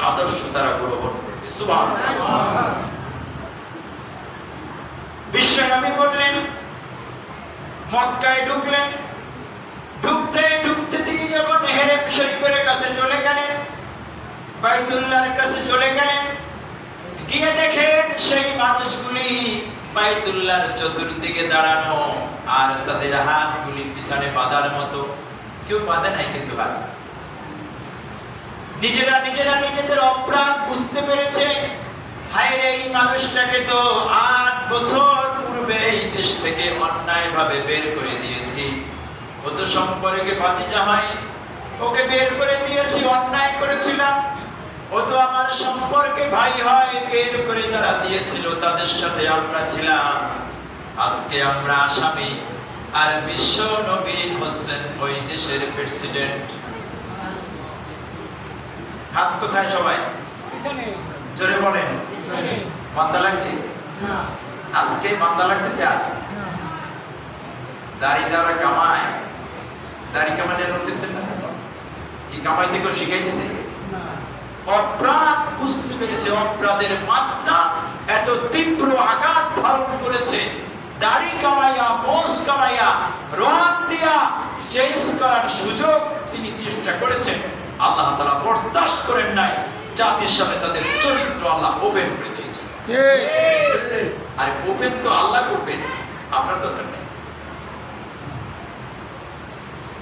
আদর্শ তারা গ্রহণ করবে। সুবহানাল্লাহ। বিশ্বনবী বললেন, মক্কায় ঢুকলেন, ঢুকতে তিনি যখন হেরেম শরীফের কাছে চলে গেলেন, বাইতুল্লাহর কাছে চলে গেলেন, গিয়ে দেখেন সেই মানুষগুলি বাইতুল্লাহর চতুর্দিকে দাঁড়ানো, আর তাদের হাতগুলি পিছনে বাঁধার মতো। কেউ বাঁধে নাই, কিন্তু হাত নিজেরা নিজেদের অপরাধ বুঝতে পেরেছে। হায় রে, এই মানুষটাকে তো 8 বছর পূর্বে এই দেশ থেকে অন্যায় ভাবে বের করে দিয়েছি। ও তো সম্পর্কে ভাতিজা হয়, ওকে বের করে দিয়েছি, অন্যায় করেছিলাম। ও তো আমার সম্পর্কে ভাই হয়, বের করে যারা দিয়েছিল তাদের সাথে আমরা ছিলাম। আজকে আমরা আসামি, আর বিশ্ব নবী হচ্ছেন ওই দেশের প্রেসিডেন্ট। হাত কোথায় সবাই? জোরে বলেন। মান্দা লাগছে? আজকে মান্দা লাগতেছে? আর দাড়ি যারা কামায়, দাড়ি কামাতে করতেছেন না, এই কামাইতে কেউ শিখাইতেছে? অপরাধ বুঝতে পেরেছে, অপরাধের মাত্রা এত তীব্র আঘাত ধারণ করেছে। দাড়ি কামাইয়া, মোষ কামাইয়া, রং দিয়া চেঞ্জ করার সুযোগ তিনি চেষ্টা করেছেন। আল্লাহ তাআলা বরদাস্ত করেন নাই। জাতির সামনে তাদের চরিত্র আল্লাহ ওপেন করে দিয়েছেন। আর ওপেন তো আল্লাহ করবেন, আপনার দরকার নেই।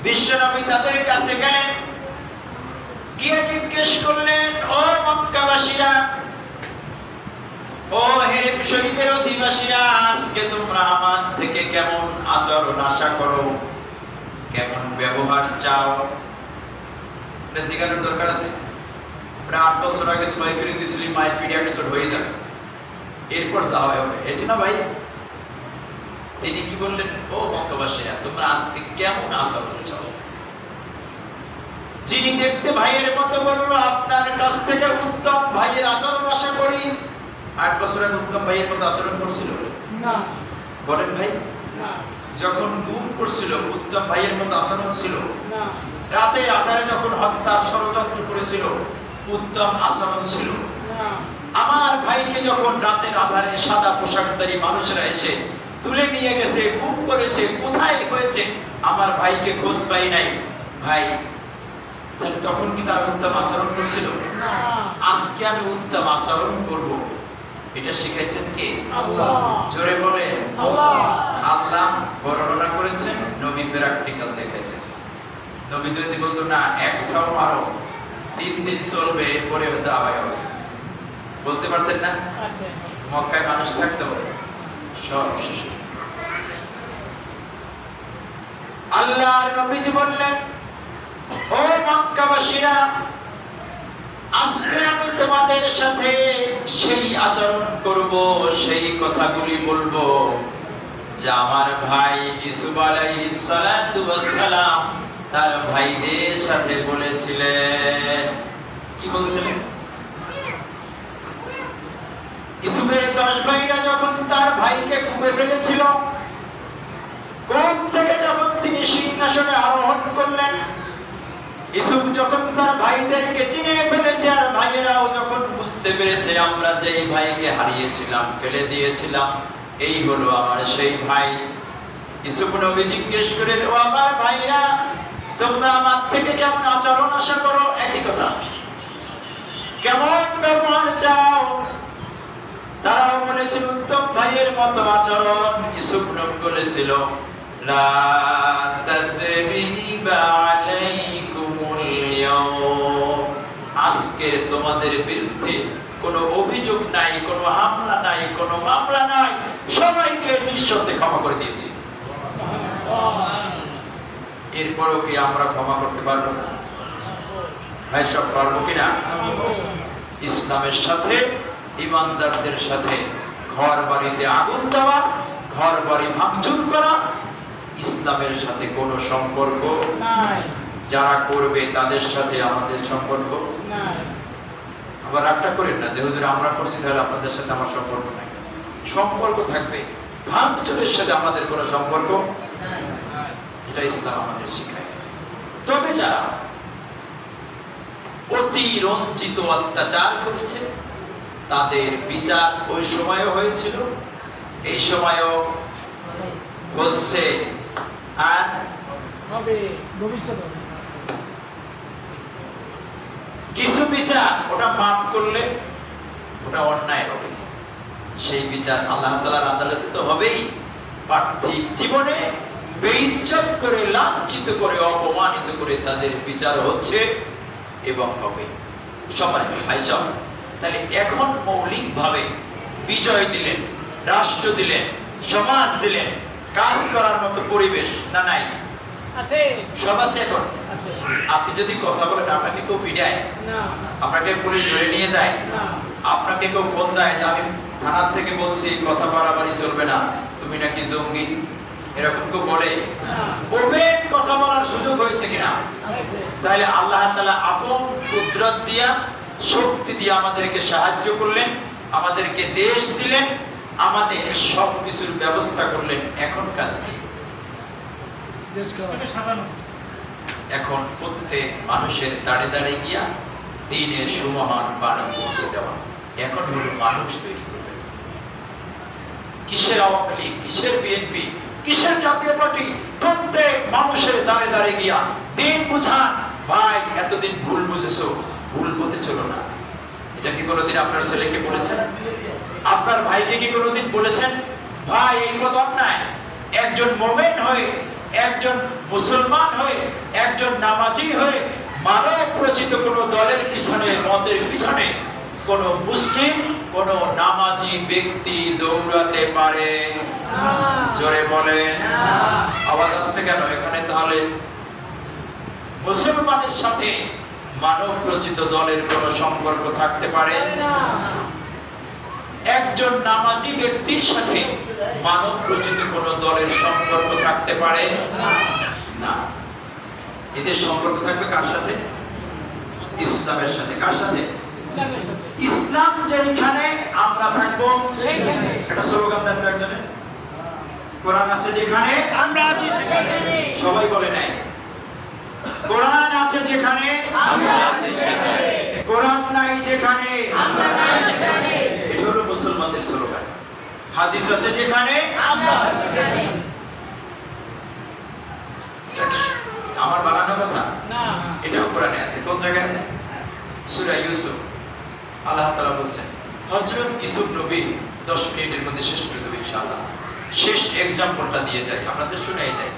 বিশ্বনবী তাদের কাছে গেলেন, গিয়ে জিজ্ঞেস করলেন, ও মক্কাবাসীরা, ও হেরেম শরীফের অধিবাসীরা, আজকে তোমরা আমার থেকে কেমন আচরণ আশা করো, কেমন ব্যবহার চাও? জিজ্ঞাসার দরকার আছে? 8 বছর আগে তো মাইক ফিরিং দিয়েছিলি, মাইক পিডিয়াক্সড হয়ে যাবে, এরপর যাওয়া হবে, এটি না ভাই? তিনি কি বললেন, ও মক্কাবাসীরা, তোমরা আজকে কেমন আচরণ চাও? যিনি দেখতে ভাইয়ের মতো বললো, আপনার কাছ থেকে উত্তম ভাইয়ের আচরণ আশা করি। 8 বছর আগে উত্তম ভাইয়ের মতো আচরণ করছিল না? বলেন ভাই, যখন গুম করছিল উত্তম ভাইয়ের মতো আচরণ ছিল না? রাতে আধারে যখন হত্যার ষড়যন্ত্র করেছিল উত্তম আচরণ ছিল না? আমার ভাইকে যখন রাতের আধারে সাদা পোশাকধারী মানুষরা এসে তুলে নিয়ে গেছে, গুম করেছে, কোথায় হয়েছে, আমার ভাইকে খোঁজ পাই নাই, ভাই তাহলে তখন কি তার উত্তম আচরণ করছিল না? আজকে আমি উত্তম আচরণ করব, এটা শিখাইছেন কে? আল্লাহ। জোরে বলে আল্লাহ। আল্লাহ বর্ণনা করেছেন, নবী প্র্যাকটিক্যাল দেখাইছেন। নবী যদি বলতো না 100 মারো, 3 দিন চলবে, এরপরে যাওয়া হবে, বলতে পারতেন না? মক্কায় মানুষ থাকতে হবে সব শেষ। আল্লাহর নবীজি বললেন, ও মক্কাবাসীরা, আজকে আমি তোমাদের সাথে সেই আচরণ করব, সেই কথাগুলি বলবো যা আমার ভাই ইউসুফ আলাইহিস সালাতু ওয়াস সালাম তার ভাইদের সাথে বলেছিলেন। কি বলছিলেন? ইউসুফের 10 ভাইরা যখন তার ভাইকে কুপে ফেলেছিল, কোন থেকে যখন তিনি সিংহাসনে আরোহণ করলেন, ইউসুফ যখন তার ভাইদেরকে চিনে ফেলেছে, আর ভাইয়েরাও যখন বুঝতে পেরেছে আমরা যে এই ভাইকে হারিয়েছিলাম, ফেলে দিয়েছিলাম, এই হলো আমার সেই ভাই, ইউসুফ নবী জিজ্ঞেস করেন, ও আমার ভাইরা, তোমরা আমার থেকে কেমন আচরণ আশা করো? একই কথা, কেমন ব্যবহার চাও? তারাও বলেছিল উত্তম ভাইয়ের মতো আচরণ। ইউসুফ নবী বলেছিল, লা তাসরিবা আলাইকুমুল ইয়াওম, আজকে তোমাদের বিরুদ্ধে কোনো অভিযোগ নাই, কোনো হামলা নাই, কোনো মামলা নাই, সবাইকে নিঃশর্তে ক্ষমা করে দিয়েছি। এরপরও কি আমরা ক্ষমা করতে পারবো না? ভাই সব পারবো কিনা? ইসলামের সাথে, ইমানদারদের সাথে ঘর বাড়িতে আগুন দেওয়া, ঘর বাড়ি ভাঙচুর করা ইসলামের সাথে কোনো সম্পর্ক নাই। যারা করবে তাদের সাথে আমাদের সম্পর্ক নাই। আবার একটা করেন না যে হুজুর আমরা করছি তাহলে আপনাদের সাথে আমার সম্পর্ক নাই। সম্পর্ক থাকবে, ভাঙচুরের সাথে আমাদের কোনো সম্পর্ক নাই। এটা ইসলাম আমাদের শিখায়। তবে যারা অতিরঞ্জিত অত্যাচার করেছে, তাদের বিচার ওই সময়ও হয়েছিল, এই সময়ও হচ্ছে, আর কিছু বিচার ওটা মাফ করলে ওটা অন্যায় হবে, সেই বিচার আল্লাহ তাআলার আদালতে তো হবেই। পার্থিব জীবনে বেইজ্জত করে, লাঞ্ছিত করে, অপমানিত করে তাদের বিচার হচ্ছে এবং হবে। সম্মানিত ভাই সব, তাহলে এখন মৌলিকভাবে বিজয় দিলেন, রাষ্ট্র দিলেন, সমাজ দিলেন, কাজ করার মতো পরিবেশ না নাই? আছে, সব আছে। এখন আপনি যদি কথা বলেন আপনাকে কেউ পিটায় না, আপনাকে পুলিশ ধরে নিয়ে যায় না, আপনাকে কেউ ফোন দেয় যে আমি থানার থেকে বলছি কথা বাড়াবাড়ি চলবে না, তুমি নাকি জঙ্গি, এরকম কেউ বলে? ওপেন কথা বলার সুযোগ হয়েছে কিনা? তাহলে আল্লাহ তাআলা আপন কুদরত দিয়া, শক্তি দিয়ে আমাদেরকে সাহায্য করলেন, আমাদেরকে দেশ দিলেন, আমাদের সবকিছুর ব্যবস্থা করলেন। এখন কাজ কি? এখন প্রত্যেক মানুষের দাঁড়ে দাঁড়ে গিয়া দিনের সুমহান বাণী পৌঁছে দেওয়া। এখন হলো মানুষ তৈরি করবে। কিসের আওয়ামী লীগ, কিসের বিএনপি, কিসের জাতীয় পার্টি? প্রত্যেক মানুষের দাঁড়ে দাঁড়ে গিয়া দিন বুঝান, ভাই এতদিন ভুল বুঝেছো, ভুল পথে চলো না। এটা কি কোনোদিন আপনার ছেলেকে বলেছেন? আপনার ভাইকে কি কোনোদিন বলেছেন ভাই এইগুলো অন্যায়? একজন মুমিন হয়ে, একজন মুসলমান হয়ে, একজন নামাজি হয়ে মানব রচিত কোন দলের পিছনে, মতের পিছনে কোন মুসলিম, কোন নামাজি ব্যক্তি দৌড়াতে পারে না। জোরে বলেন না। আওয়াজ আসছে কেন? এখানে তাহলে মুসলমানের সাথে মানব রচিত দলের কোন সম্পর্ক থাকতে পারে না। একজন নামাজি ব্যক্তির সাথে মানব রচিত কোন দলের সম্পর্ক থাকতে পারে না। এদের সম্পর্ক থাকবে কার সাথে? ইসলামের সাথে। কার সাথে? ইসলাম যেখানে আমরা থাকবো সেখানে। একটা স্লোগান দেন তো একজনে। কোরআন আছে যেখানে আমরা আছি সেখানে। সবাই বলে নাই। কোরআন আছে যেখানে আমরা আছি সেখানে। কোরআন নাই যেখানে আমরা নাই সেখানে। এটা হলো মুসলমানদের স্লোগান। হাদিস আছে যেখানে আমরা আছি সেখানে। আমার বানানো কথা না, এটাও কোরআনে আছে। কোন জায়গায় আছে? সূরা ইউসুফ। আল্লাহ তাআলা বলেন, হযরত ইউসুফ নবী 10 মিনিটের মধ্যে শেষ করে দেব ইনশাআল্লাহ। শেষ एग्जांपलটা দিয়ে যাই, আপনাদের শোনাই যাই।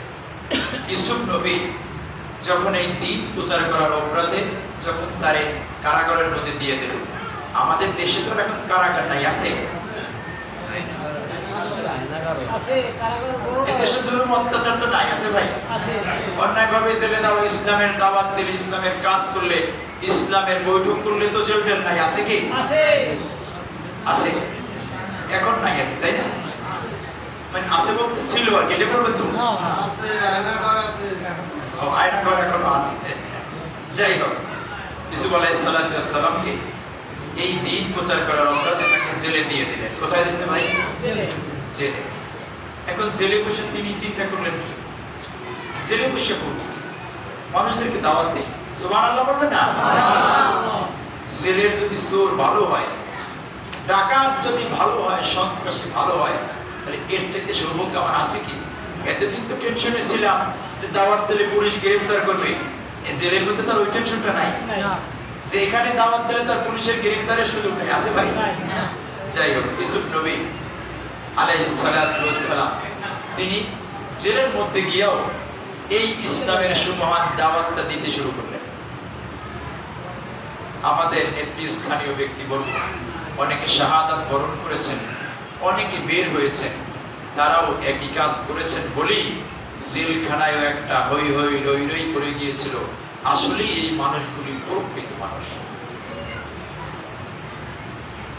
ইউসুফ নবী যখন এই দ্বীন প্রচার করার অপরাধে যখন তারে কারাগারের মধ্যে দিয়ে দিল। আমাদের দেশে তো এখন কারাগার নাই, আছে? দেশে জুলুম অত্যাচার তো নাই, আছে ভাই? অন্যায়ভাবে জেলে দেওয়া, ইসলামের দাওয়াত দিলে, ইসলামের কাজ করলে, ইসলামের বৈঠক করলে তো জেল নাই, আছে কি? আছে। এখন নাই আর কি, তাই না? মানে আছে বলতে ছিল আর কি, এটা বলবেন তো? আছে, আয়নাঘর আছে। আয়নাঘর এখনো আছে। যাই হোক, ইউসুফ আলাইহিস সালামকে এই দ্বীন প্রচার করার অপরাধে তাকে জেলে দিয়ে দিলেন। কোথায় দিয়েছে ভাই? জেলে। এখন জেলে বসে তিনি চিন্তা করলেন কি? জেলে বসে পড়ব, মানুষদেরকে দাওয়াত দেই। সুবহানাল্লাহ বলবেন না? জেলের যদি চোর ভালো হয়, ডাকাত যদি ভালো হয়, সন্ত্রাসী ভালো হয়, তাহলে এর চাইতে সৌভাগ্য আমার আছে কি? এতদিন তো টেনশনে ছিলাম যে দাওয়াত দিলে পুলিশ গ্রেফতার করবে। জেলের মধ্যে তার ওই টেনশনটা নাই যে এখানে দাওয়াত দিলে তার পুলিশের গ্রেফতারের সুযোগ নেই, আছে ভাই? যাই হোক, ইউসুফ নবী আলাইহিস সালাতু ওয়াস সালাম তিনি জেলের মধ্যে গিয়েও এই ইসলামের সুমহান দাওয়াতটা দিতে শুরু করলেন। আমাদের নেতৃস্থানীয় ব্যক্তিবর্গ অনেকে শাহাদাত বরণ করেছেন, অনেকে বের হয়েছেন, তারাও একই কাজ করেছেন বলেই জেলখানায়ও একটা হই হই রই রই করে গিয়েছিল। আসলে এই মানুষগুলি প্রকৃত মানুষ।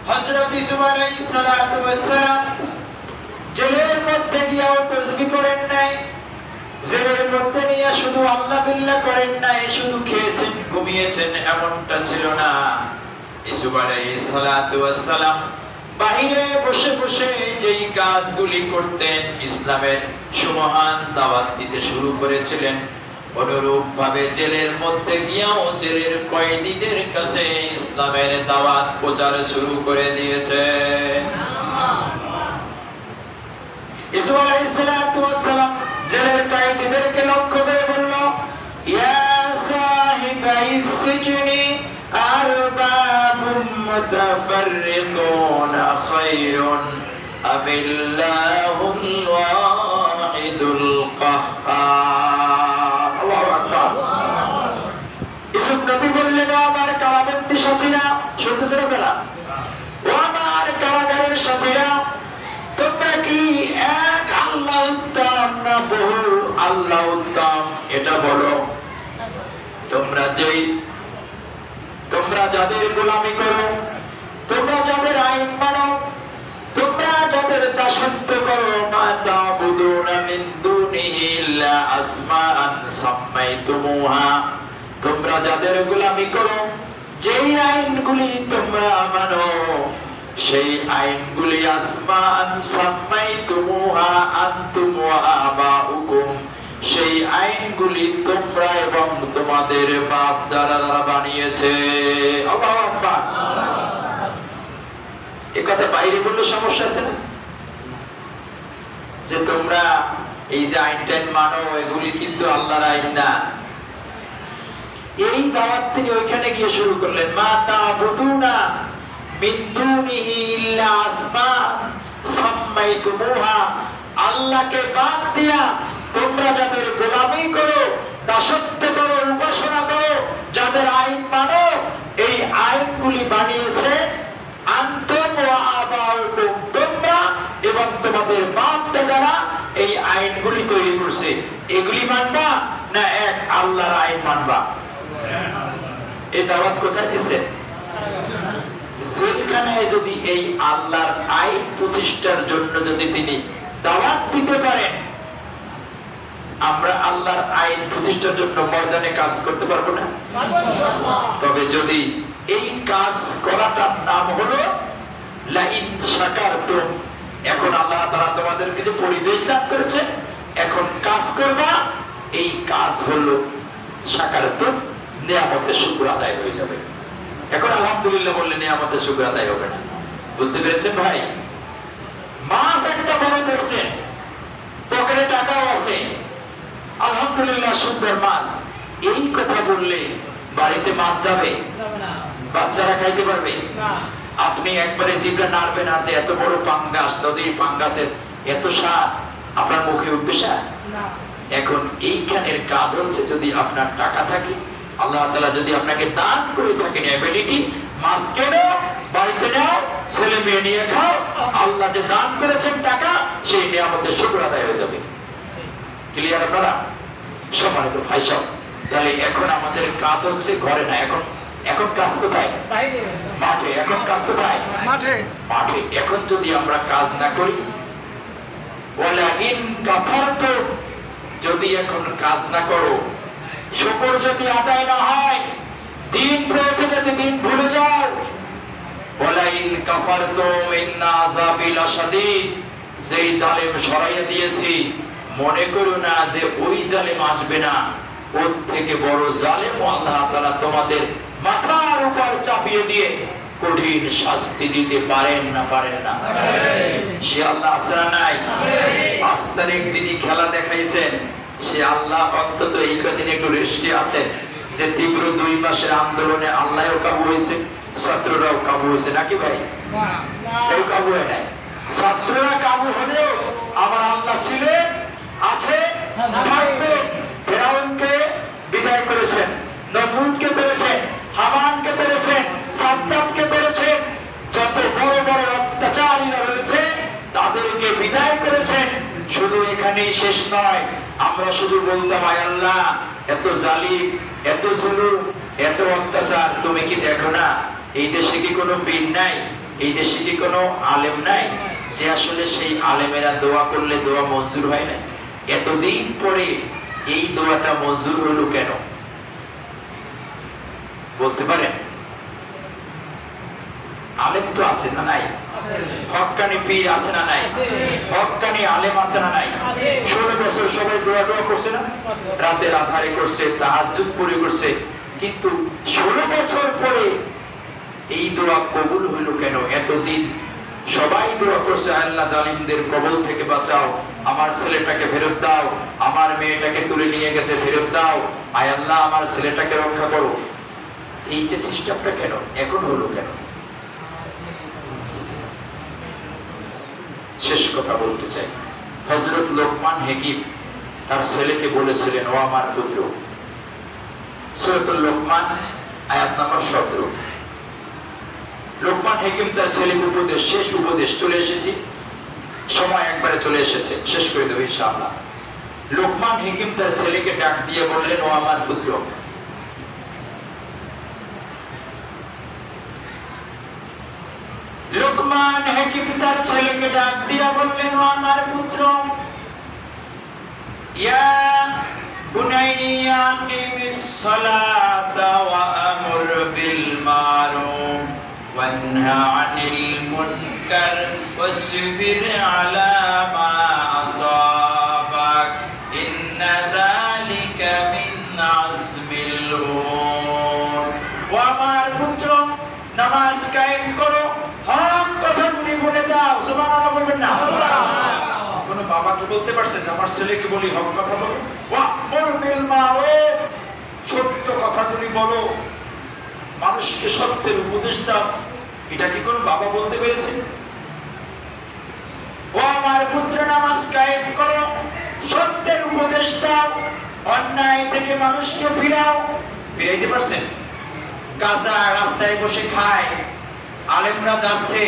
হযরত ইউসুফ আলাইহিস সালাতু ওয়াস সালাম জেলের মধ্যে গিয়েও তাসবিহ করেন নাই, জেলের মধ্যে নিয়ে শুধু আল্লাহ বিল্লাহ করেন নাই, শুধু খেয়েছেন ঘুমিয়েছেন এমনটা ছিল না। ইউসুফ আলাইহিস সালাতু ওয়াস সালাম বাইরে বসে বসে যেই কাজগুলি করতেন, ইসলামের সুমহান দাওয়াত দিতে শুরু করেছিলেন, অনুরূপ ভাবে জেলের মধ্যে গিয়েও জেলের কয়েদিদের কাছে ইসলামের দাওয়াত প্রচার শুরু করে দিয়েছে। ইসু আলাইহিস সালাতু ওয়াস সালাম জেলের কয়েদিদেরকে লক্ষ্য করে বলল, ইয়া সাহিবাইস সিজনি আরবাবুম মুতাফাররিকুন খায়রুন আবিল্লাহুল ওয়াহিদুল কাহ্হার। আল্লাহু আকবার। ইউসুফ নবী বললেন, আমার কারাবন্দী সাথীরা, শুনতেছেন আপনারা? ও আমার কারাগারের সাথীরা, তোমরা কি এক আল্লাহ উত্তম না বহু আল্লাহ উত্তম এটা বলো। তোমরা যাদের গোলামি করো, তোমরা যাদের আইন মানো, তোমরা যাদের দাসত্ব করো, মা তা'বুদুনা মিন দুনিহি ইল্লা আসমাআন সাম্মাইতুমুহা, তোমরা যাদের গোলামি করো, যেই আইনগুলি তোমরা মানো, সেই আইনগুলি আসমান সাম্মাইতুমুহা আনতুম ওয়া আবাউকুম, সেই আইনগুলি তোমরা এবং তোমাদের বাপ দাদারা বানিয়েছে। আল্লাহু আকবার। এই কথা বাইরে বললে সমস্যা আছে না? যে তোমরা এই যে আইন টাইন মানো, এগুলি কিন্তু আল্লাহর আইন না। এই দাওয়াত তিনি ওইখানে গিয়ে শুরু করলেন, মা তা'বুদুনা মিন দুনিহি ইল্লা আসমান সাম্মাইতুমুহা, আল্লাহকে বাদ দিয়া তোমরা যাদের গোলামি করো, দাসত্ব করো, উপাসনা করো, যাদের আইন মানো, এই আইনগুলি বানিয়েছে আনতুম ওয়া আবাউকুম, তোমরা এবং তোমাদের বাপ দাদারা এই আইনগুলি তৈরি করছে। এগুলি মানবা না এক আল্লাহর আইন মানবা? এই দাওয়াত কোথায় দিচ্ছেন? জেলখানায় যদি এই আল্লাহর আইন প্রতিষ্ঠার জন্য যদি তিনি দাওয়াত দিতে পারেন, আমরা আল্লাহর আইন প্রতিষ্ঠার জন্য ময়দানে কাজ করতে পারবো না? তবে যদি এই কাজ করাটার নাম হলো লাইন শাকারতুম, এখন আল্লাহ তাআলা তোমাদেরকে যে পরিবেশ দান করেছে, এখন কাজ করবা, এই কাজ হলো শাকারতুম, নিয়ামতের শুকর আদায় হয়ে যাবে। এখন আলহামদুলিল্লাহ বললে নিয়ামতের শুকর আদায় হবে না। বুঝতে পেরেছেন ভাই? মাছ একটা বড় দেখছেন, পকেটে টাকাও আছে, আলহামদুলিল্লাহ সুন্দর মাছ, এই কথা বললে বাড়িতে মাছ যাবে? বাচ্চারা খাইতে পারবে? আপনি একবারে জিভটা নাড়বেন আর যে এত বড় পাঙ্গাস, নদীর পাঙ্গাসের এত স্বাদ, আপনার মুখে উঠবে স্যার? এখন এইখানের কাজ হচ্ছে, যদি আপনার টাকা থাকে, আল্লাহ তাআলা যদি আপনাকে দান করে থাকেন এবিলিটি, মাছ কেনো, বাড়িতে নাও, ছেলে মেয়ে নিয়ে খাও, আল্লাহ যে দান করেছেন টাকা, সেই নিয়ামতের শুকর আদায় হয়ে যাবে। ক্লিয়ার আপনারা? সম্মানিত ভাই সব, তাহলে এখন আমাদের কাজ হচ্ছে ঘরে না, এখন কাজ কোথায়? মাঠে। এখন কাজ কোথায়? মাঠে। এখন যদি আমরা কাজ না করি, ওয়ালা ইন কাফারতুম, যদি এখন কাজ না করো, শুকর যদি আদায় না হয়, দিন পৌঁছে যেতে দিন ভুলে যাও, ওয়ালা ইন কাফারতুম ইন্না আযাবি লাশাদীদ, যেই জালেম সরাইয়া দিয়েছি, মনে করো না যে ওই জালেম আসবে না, ওর থেকে বড় জালেম আল্লাহ তাআলা তোমাদের মাথার উপর চাপিয়ে দিয়ে কঠিন শাস্তি দিতে পারেন না? সে আল্লাহ আছে না নাই? 5 তারিখ যিনি খেলা দেখাইছেন, সে আল্লাহ অন্তত এই কদিন একটু রেস্টে আছেন, যে তীব্র 2 মাসের আন্দোলনে আল্লাহও কাবু হয়েছে, ছাত্ররাও কাবু হয়েছে নাকি ভাই? কেউ কাবু হয় নাই। ছাত্ররা কাবু হলেও আমার আল্লাহ ছিলেন, আছে, থাকবে। ফেরাউনকে বিদায় করেছেন, নমরুদকে করেছেন, হামানকে করেছেন, সাদ্দাতকে করেছেন, যত বড় বড় অত্যাচারীরা রয়েছে তাদেরকে বিদায় করেছেন। শুধু এখানেই শেষ নয়, আমরা শুধু বলতাম, আয় আল্লাহ, এত জালিম, এত জুলুম, এত অত্যাচার তুমি কি দেখো না? এই দেশে কি কোনো পীর নাই? এই দেশে কি কোনো আলেম নাই যে আসলে সেই আলেমেরা দোয়া করলে দোয়া মঞ্জুর হয় না? এতদিন পরে এই দোয়াটা মঞ্জুর হলো কেন বলতে পারেন? আলেম তো আছে না নাই? হক্কানি পীর আছে না নাই? হক্কানি আলেম আছে না নাই? 16 বছর সবাই দোয়া করছে না? রাতের আধারে করছে, তাহাজ্জুদ পড়ে করছে, কিন্তু 16 বছর পরে এই দোয়া কবুল হইল কেন? এতদিন সবাই দোয়া করছে, আল্লাহ জালিমদের কবল থেকে বাঁচাও, আমার ছেলেটাকে ফেরত দাও, আমার মেয়েটাকে তুলে নিয়ে গেছে ফেরত দাও, আয় আল্লাহ আমার ছেলেটাকে রক্ষা করো। এই যে সিস্টেমটা কেন এখন হলো কেন? শেষ কথা বলতে চাই, হযরত লোকমান হাকিম তার ছেলেকে বলেছিলেন, ও আমার পুত্র। সূরাতুল লোকমান আয়াত নাম্বার 17। লোকমান হাকিম তার ছেলেকে উপদেশ, শেষ উপদেশ, চলে এসেছি, সময় একবারে চলে এসেছে, শেষ করে দেবো ইনশাআল্লাহ। লোকমান হাকিম তার ছেলেকে ডাক দিয়ে বললেন, ও আমার পুত্র। লোকমান হাকিম তার ছেলেকে ডাক দিয়ে বললেন, ও আমার পুত্র, ইয়া বুনাইয়া কিমিস সালাতা ওয়া আমুর বিল মারুফ ওয়ানহা আনিল মুনকার ওয়াসবির আলা মা আসাবাক ইন্না যালিকা মিন আজমিল উমুর। ও আমার পুত্র, নামাজ কায়েম করো, হক কথাগুলি বলে দাও। সুবহানাল্লাহ বলবেন না? কোন বাবা কি বলতে পারছেন আমার ছেলেকে বলি হক কথা বলো? ওয়া'মুর বিল মারুফ, সত্য কথাগুলি বলো, মানুষকে সত্যের উপদেশ দাও। এটা কি কোন বাবা বলতে পেরেছে? ও আমার পুত্র, নামাজ কায়েম করো, সত্যের উপদেশ দাও, অন্যায় থেকে মানুষকে ফিরাও। ফিরাইতে পারছেন? গাজা রাস্তায় বসে খায়, আলেমরা যাচ্ছে,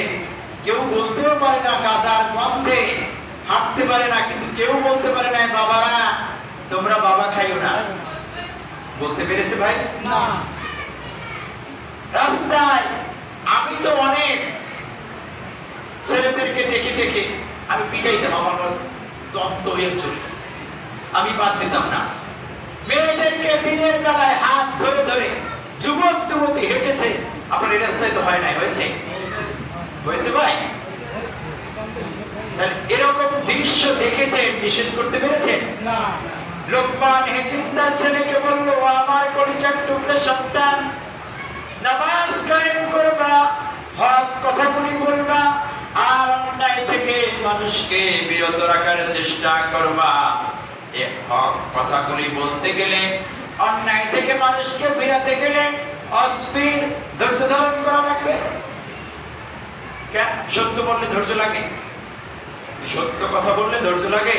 কেউ বলতেও পারে না, গাজার গন্ধে হাঁটতে পারে না, কিন্তু কেউ বলতে পারে না বাবারা তোমরা বাবা খাইও না। বলতে পেরেছে ভাই? না। রাস্তায় আমি তো অনেক ছেলেদেরকে দেখে দেখে আমি পিটাইতাম, আমার দন্ত হয়ে চলে, আমি বাদ দিতাম না। মেয়েদেরকে দিনের বেলায় হাত ধরে ধরে যুবক যুবতী হেঁটেছে, আপনার এই রাস্তায় তো হয় নাই, হয়েছে? হয়েছে ভাই? এরকম দৃশ্য দেখেছেন, নিষেধ করতে পেরেছেন? না। লোকমান হাকিম তার ছেলেকে বলল, আমার কলিজার টুকরা সন্তান, নামাজ কায়েম করবা, হক কথাগুলি বলবা, আর অন্যায় থেকে মানুষকে বিরত রাখার চেষ্টা করবা। এই হক কথাগুলি বলতে গেলে, অন্যায় থেকে মানুষকে ফেরাতে গেলে অস্থির ধৈর্য ধারণ করা লাগবে। কেন? সত্য বললে ধৈর্য লাগে? সত্য কথা বললে ধৈর্য লাগে?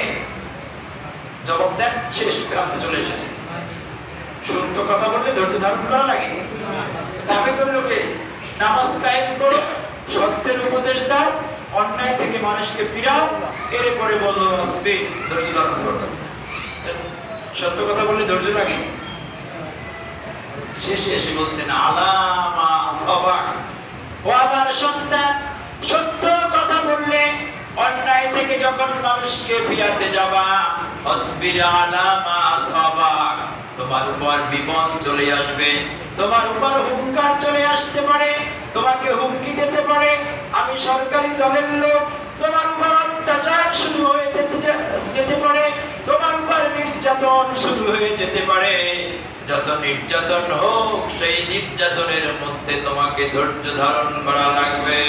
জবাব দেন, শেষ প্রান্তে চলে এসেছে। সত্য কথা বললে ধৈর্য ধারণ করা লাগে? তবে লোকে নামাজ কায়েম করো, সত্যের উপদেশ দাও, অন্যায় থেকে মানুষকে ফিরাও, এরপরে বললো আসবে ধৈর্য ধারণ করো। সত্য কথা বললে ধৈর্য লাগে? শেষে এসে বলছেন, আলামা আসাবাক, ও আমার সন্তান, সত্য কথা বললে, অন্যায় থেকে যখন মানুষকে ফিরাতে যাবা, আসবির আলামা আসাবাক, তোমার উপর বিপদ চলে আসবে, তোমার উপর হুঙ্কার চলে আসতে পারে, তোমাকে হুমকি দিতে পারে, আমি সরকারি দলের লোক, তোমার উপর অত্যাচার শুরু হয়ে যেতে পারে, তোমার উপর নির্যাতন শুরু হয়ে যেতে পারে। যত নির্যাতন হোক, সেই নির্যাতনের মধ্যে তোমাকে ধৈর্য ধারণ করা লাগবে।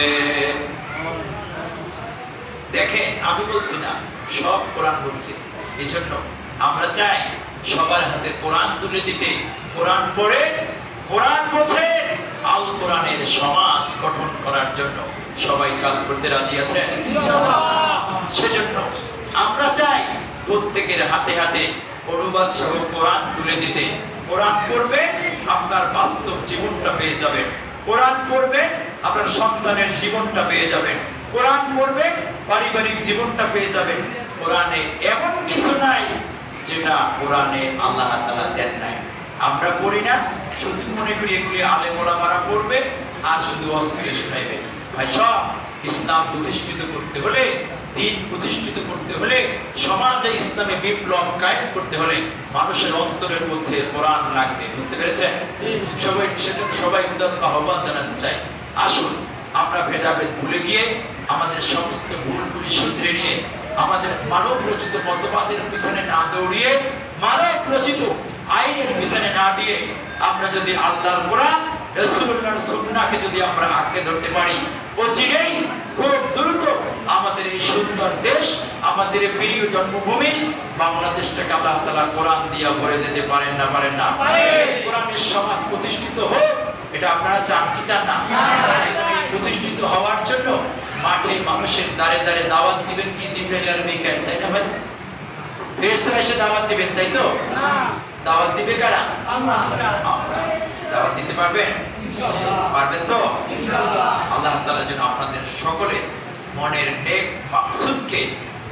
দেখেন, আমি বলছি না, সব কোরআন বলছি। এই জন্য আমরা চাই সবার হাতে কোরআন তুলে দিতে, কোরআন পড়ে, কোরআন বোঝে, আল কোরআনের সমাজ গঠন করার জন্য সবাই কাজ করতে রাজি আছেন? সেজন্য আমরা চাই প্রত্যেকের হাতে হাতে অনুবাদ সহ কোরআন তুলে দিতে। কোরআন পড়বে, আপনার বাস্তব জীবনটা পেয়ে যাবেন। কোরআন পড়বে, আপনার সন্তানের জীবনটা পেয়ে যাবেন। কোরআন পড়বে, পারিবারিক জীবনটা পেয়ে যাবেন। কোরআনে এমন কিছু নাই যেটা কোরআনে আল্লাহ তাআলা দেন নাই। আমরা পড়ি না, শুধু মনে করি এগুলি আলেম ওলামারা পড়বে আর শুধু অস্ত্রে শোনাইবে। ভাই, সব ইসলাম প্রতিষ্ঠিত করতে হলে, দিন প্রতিষ্ঠিত করতে হলে, সমাজে ইসলামে বিপ্লব কায়েম করতে হলে মানুষের অন্তরের মধ্যে কোরআন লাগবে। বুঝতে পেরেছেন? সবাই সেটা সবাই উদাত্ত আহ্বান জানাতে চাই, আসুন আমরা ভেদাভেদ ভুলে গিয়ে আমাদের সমস্ত ভুলগুলি শুধরে নিয়ে আমাদের মানব রচিত মতবাদের পিছনে না দৌড়িয়ে মানব রচিত আইনের পিছনে না দিয়ে আমরা যদি আল্লাহর কোরআন রাসূলুল্লাহর সুন্নাহকে যদি আমরা আঁকড়ে ধরতে পারি, অচিরেই খুব দ্রুত আমাদের এই সুন্দর দেশ, আমাদের এই প্রিয় জন্মভূমি বাংলাদেশটাকে আল্লাহ তাআলা কোরআন দিয়ে ভরে দিতে পারেন না? পারেন না? কোরআনের সমাজ প্রতিষ্ঠিত হোক, এটা আপনারা চান কি চান না? প্রতিষ্ঠিত হওয়ার জন্য মাঠে মানুষের দ্বারে দ্বারে দাওয়াত দিবেন কি জিবরাইল আর মিকাইল, তাই না ভাই? ফেরেশতারা এসে দাওয়াত দিবেন, তাই তো? দাওয়াত দিবে কারা? আমরা। দাওয়াত দিতে পারবেন? ইনশাআল্লাহ। পারবেন তো? ইনশাআল্লাহ। আল্লাহ তাআলা যেন আপনাদের সকলে মনের নেক মাকসুদকে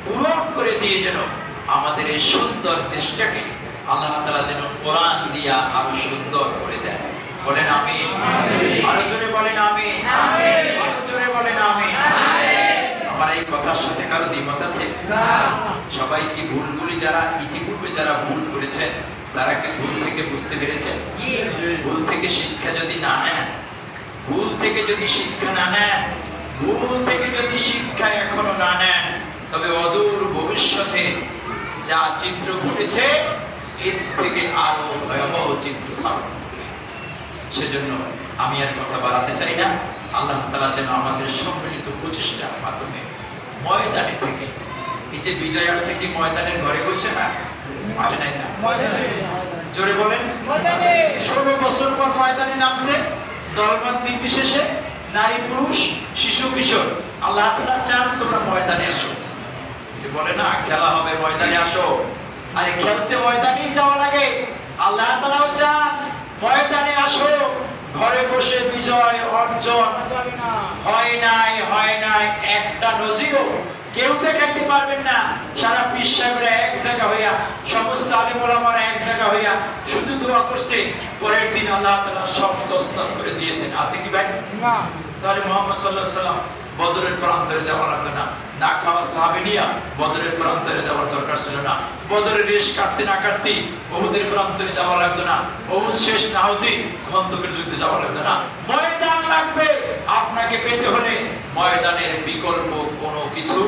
পূরণ করে দিয়ে যেন আমাদের এই সুন্দর দেশটাকে আল্লাহ তাআলা যেন কোরআন দিয়া আরো সুন্দর করে দেয়। বলেন আমিন। আরো জোরে বলেন আমিন। আরো জোরে বলেন আমিন। আমার এই কথার সাথে কারো দ্বিমত আছে? সবাই কি ভুলগুলি যারা ইতিপূর্বে যারা ভুল করেছেন তারা কি ভুল থেকে বুঝতে পেরেছেন? ভুল থেকে শিক্ষা যদি না নেন, ভুল থেকে যদি শিক্ষা না নেন, ভুল থেকে যদি শিক্ষা এখনো না নেন, তবে অদূর ভবিষ্যতে যা চিত্র ঘটেছে এর থেকে আরো ভয়াবহ চিত্র থাকবে। সেজন্য আমি আর কথা বাড়াতে চাই না। আল্লাহ তাআলা যেন আমাদের সম্মিলিত প্রচেষ্টার মাধ্যমে ময়দানে থেকে, এই যে বিজয় আসছে কি ময়দানের ঘরে বসে না, আসে নাই না? জোরে বলেন। 16 বছর পর ময়দানে নামছে, দলমত নির্বিশেষে, নারী পুরুষ শিশু কিশোর। আল্লাহ তাআলা চান তোমরা ময়দানে আসো। বলে না খেলা হবে ময়দানে আসো, আরে খেলতে ময়দানে যাওয়া লাগে। আল্লাহ তাআলাও চান ময়দানে আসো। ঘরে বসে বিজয় অর্জন হয় নাই একটা নজিরও কেউ দেখাইতে পারবেন না। সারা পীর সাহেবরা এক জায়গা হইয়া, সমস্ত আলেম ওলামারা এক জায়গা হইয়া শুধু দোয়া করছে, পরের দিন আল্লাহ তাআলা সব তছনছ করে দিয়েছেন। আছে কি ভাই? না। তাহলে মুহাম্মদ সাল্লাল্লাহু আলাইহি ওয়াসাল্লাম বদরের প্রান্তরে যাওয়া লাগতো না, না খাওয়া সাহাবী নিয়া বদরের প্রান্তরে যাওয়ার দরকার ছিল না। বদরের রেশ কাটতে না কাটতে উহুদের প্রান্তরে যাওয়া লাগতো না, উহুদ শেষ না হতে খন্দকের যুদ্ধে যাওয়া লাগতো না। ময়দান লাগবে আপনাকে পেতে হলে, ময়দানের বিকল্প কোনো কিছু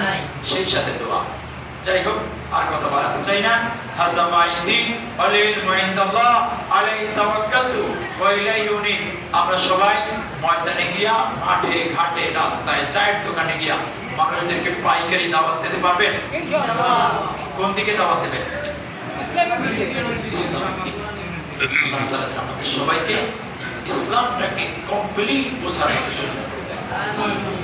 নাই। সেই সাথে দোয়া। যাই হোক, আর কথা বাড়াতে চাই না। হাসামাইদিন আলিল মুইন্দাল্লাহ আলাইহি তাওয়াক্কালতু ওয়া ইলাইহি উনীব। আমরা সবাই ময়দানে গিয়া, মাঠে ঘাটে রাস্তায় চায়ের দোকানে গিয়া মানুষদেরকে পাইকারি দাওয়াত দিতে পারবেন ইনশাআল্লাহ। কোন দিকে দাওয়াত দেবেন? ইসলামের দিকে। আল্লাহ তাআলা আমাদের সবাইকে ইসলামটাকে কমপ্লিট বোঝার সুযোগ দেন। আমিন।